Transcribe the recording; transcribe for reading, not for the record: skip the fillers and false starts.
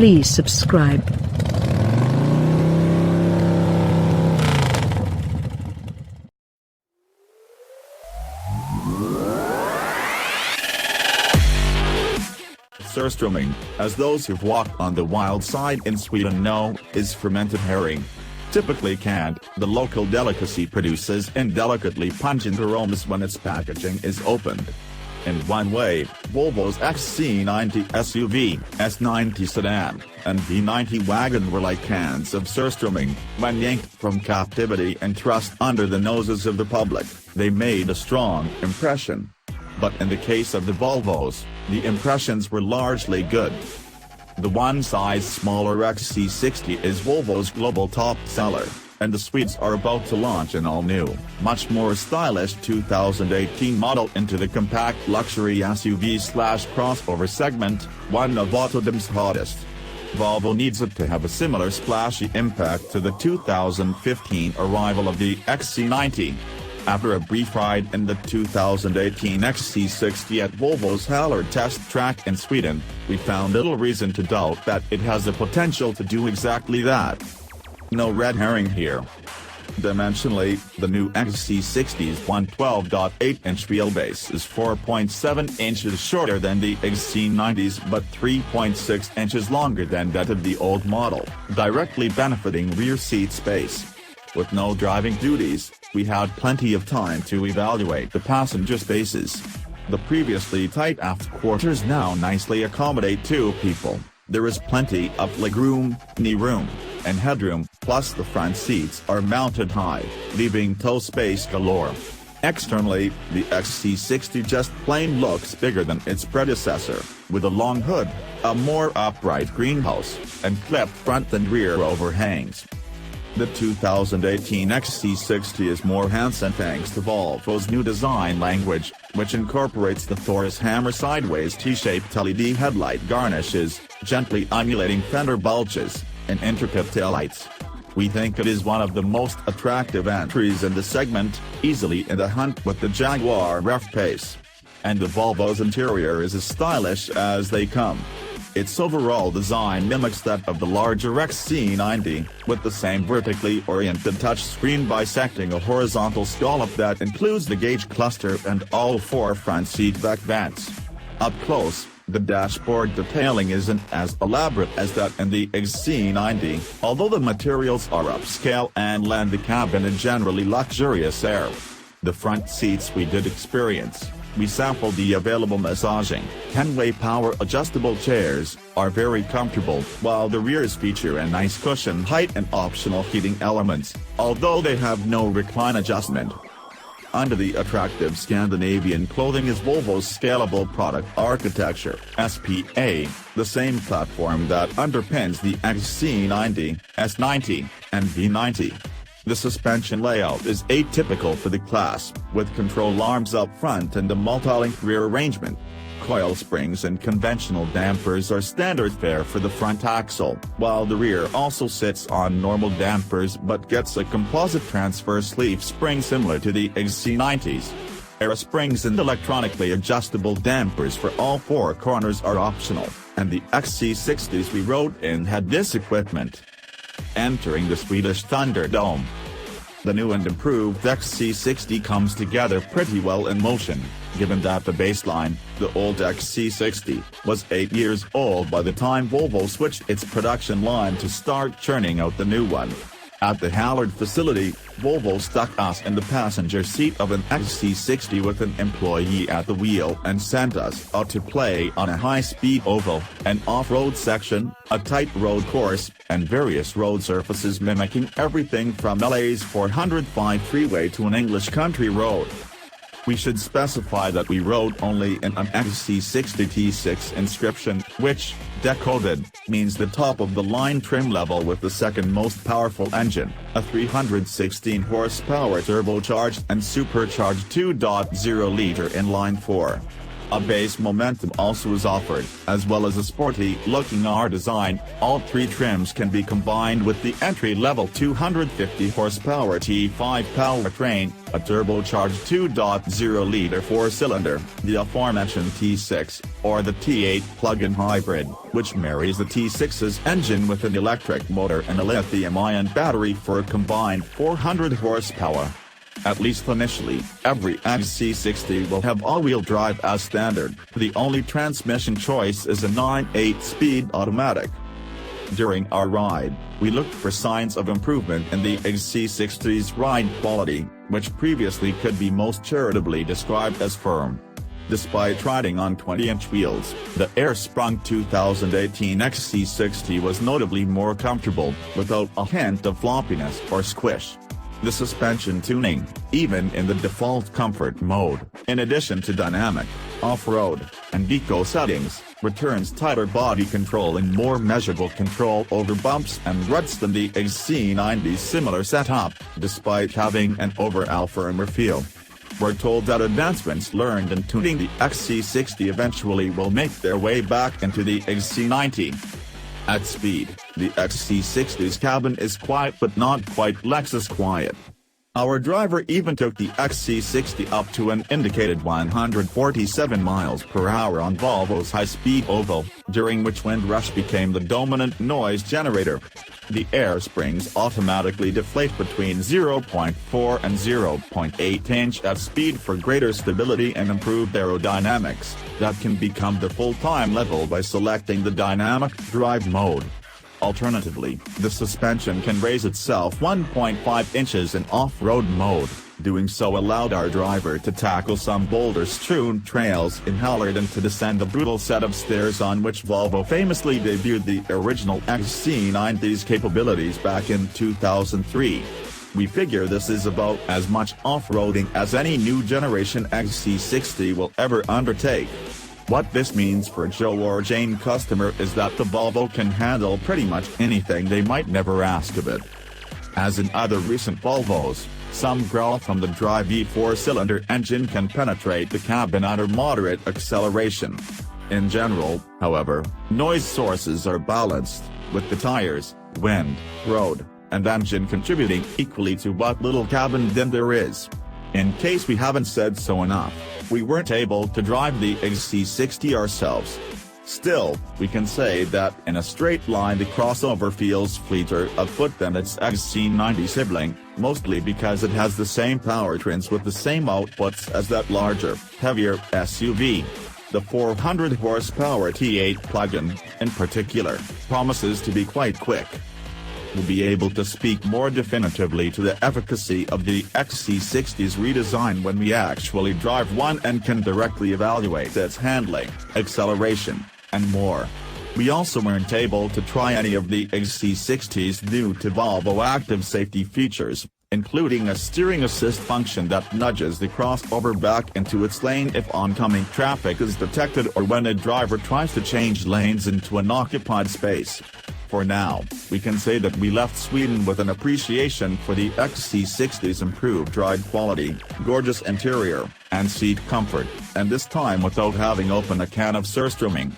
Please subscribe. Surströmming, as those who've walked on the wild side in Sweden know, is fermented herring. Typically canned, the local delicacy produces indelicately pungent aromas when its packaging is opened. In one way, Volvo's XC90 SUV, S90 sedan, and V90 wagon were like cans of surströmming. When yanked from captivity and thrust under the noses of the public, they made a strong impression. But in the case of the Volvos, the impressions were largely good. The one-size smaller XC60 is Volvo's global top seller, and the Swedes are about to launch an all-new, much more stylish 2018 model into the compact luxury SUV/crossover segment, one of autodom's hottest. Volvo needs it to have a similar splashy impact to the 2015 arrival of the XC90. After a brief ride in the 2018 XC60 at Volvo's Hällered test track in Sweden, we found little reason to doubt that it has the potential to do exactly that. No red herring here. Dimensionally, the new XC60's 112.8-inch wheelbase is 4.7 inches shorter than the XC90's but 3.6 inches longer than that of the old model, directly benefiting rear seat space. With no driving duties, we had plenty of time to evaluate the passenger spaces. The previously tight aft quarters now nicely accommodate 2 people. There is plenty of legroom, knee room, and headroom, plus the front seats are mounted high, leaving toe space galore. Externally, the XC60 just plain looks bigger than its predecessor, with a long hood, a more upright greenhouse, and clipped front and rear overhangs. The 2018 XC60 is more handsome thanks to Volvo's new design language, which incorporates the Thor's hammer sideways T-shaped LED headlight garnishes, gently undulating fender bulges, and intricate taillights. We think it is one of the most attractive entries in the segment, easily in the hunt with the Jaguar F-Pace. And the Volvo's interior is as stylish as they come. Its overall design mimics that of the larger XC90, with the same vertically oriented touchscreen bisecting a horizontal scallop that includes the gauge cluster and all 4 front seat back vents. Up close, the dashboard detailing isn't as elaborate as that in the XC90, although the materials are upscale and lend the cabin a generally luxurious air. The front seats we did experience. We sampled the available massaging, 10-way power-adjustable chairs, are very comfortable, while the rears feature a nice cushion height and optional heating elements, although they have no recline adjustment. Under the attractive Scandinavian clothing is Volvo's scalable product architecture, SPA, the same platform that underpins the XC90, S90, and V90. The suspension layout is atypical for the class, with control arms up front and a multi-link rear arrangement. Coil springs and conventional dampers are standard fare for the front axle, while the rear also sits on normal dampers but gets a composite transverse leaf spring similar to the XC90's. Air springs and electronically adjustable dampers for all 4 corners are optional, and the XC60s we rode in had this equipment. Entering the Swedish Thunderdome. The new and improved XC60 comes together pretty well in motion, given that the baseline, the old XC60, was 8 years old by the time Volvo switched its production line to start churning out the new one. At the Hällered facility, Volvo stuck us in the passenger seat of an XC60 with an employee at the wheel and sent us out to play on a high-speed oval, an off-road section, a tight road course, and various road surfaces mimicking everything from LA's 405 freeway to an English country road. We should specify that we rode only in an XC60 T6 inscription, which, decoded, means the top-of-the-line trim level with the second most powerful engine, a 316 horsepower turbocharged and supercharged 2.0-liter inline-4. A base Momentum also is offered, as well as a sporty-looking R design. All three trims can be combined with the entry-level 250-horsepower T5 powertrain, a turbocharged 2.0-liter four-cylinder, the aforementioned T6, or the T8 plug-in hybrid, which marries the T6's engine with an electric motor and a lithium-ion battery for a combined 400 horsepower. At least initially, every XC60 will have all-wheel drive as standard. The only transmission choice is a 9/8-speed automatic. During our ride, we looked for signs of improvement in the XC60's ride quality, which previously could be most charitably described as firm. Despite riding on 20-inch wheels, the air-sprung 2018 XC60 was notably more comfortable, without a hint of floppiness or squish. The suspension tuning, even in the default comfort mode, in addition to dynamic, off-road, and eco settings, returns tighter body control and more measurable control over bumps and ruts than the XC90's similar setup, despite having an overall firmer feel. We're told that advancements learned in tuning the XC60 eventually will make their way back into the XC90. At speed, the XC60's cabin is quiet but not quite Lexus quiet. Our driver even took the XC60 up to an indicated 147 miles per hour on Volvo's high-speed oval, during which wind rush became the dominant noise generator. The air springs automatically deflate between 0.4 and 0.8 inch at speed for greater stability and improved aerodynamics, that can become the full-time level by selecting the dynamic drive mode. Alternatively, the suspension can raise itself 1.5 inches in off-road mode. Doing so allowed our driver to tackle some boulder-strewn trails in Hällered and to descend the brutal set of stairs on which Volvo famously debuted the original XC90's capabilities back in 2003. We figure this is about as much off-roading as any new generation XC60 will ever undertake. What this means for Joe or Jane customer is that the Volvo can handle pretty much anything they might never ask of it. As in other recent Volvos, some growl from the drive four-cylinder engine can penetrate the cabin under moderate acceleration. In general, however, noise sources are balanced, with the tires, wind, road, and engine contributing equally to what little cabin din there is. In case we haven't said so enough, we weren't able to drive the XC60 ourselves. Still, we can say that in a straight line the crossover feels fleeter of foot than its XC90 sibling, mostly because it has the same powertrains with the same outputs as that larger, heavier SUV. The 400 horsepower T8 plug-in, in particular, promises to be quite quick. We'll be able to speak more definitively to the efficacy of the XC60's redesign when we actually drive one and can directly evaluate its handling, acceleration, and more. We also weren't able to try any of the XC60's new to Volvo active safety features, including a steering assist function that nudges the crossover back into its lane if oncoming traffic is detected or when a driver tries to change lanes into an occupied space. For now, we can say that we left Sweden with an appreciation for the XC60's improved ride quality, gorgeous interior, and seat comfort, and this time without having opened a can of surströmming.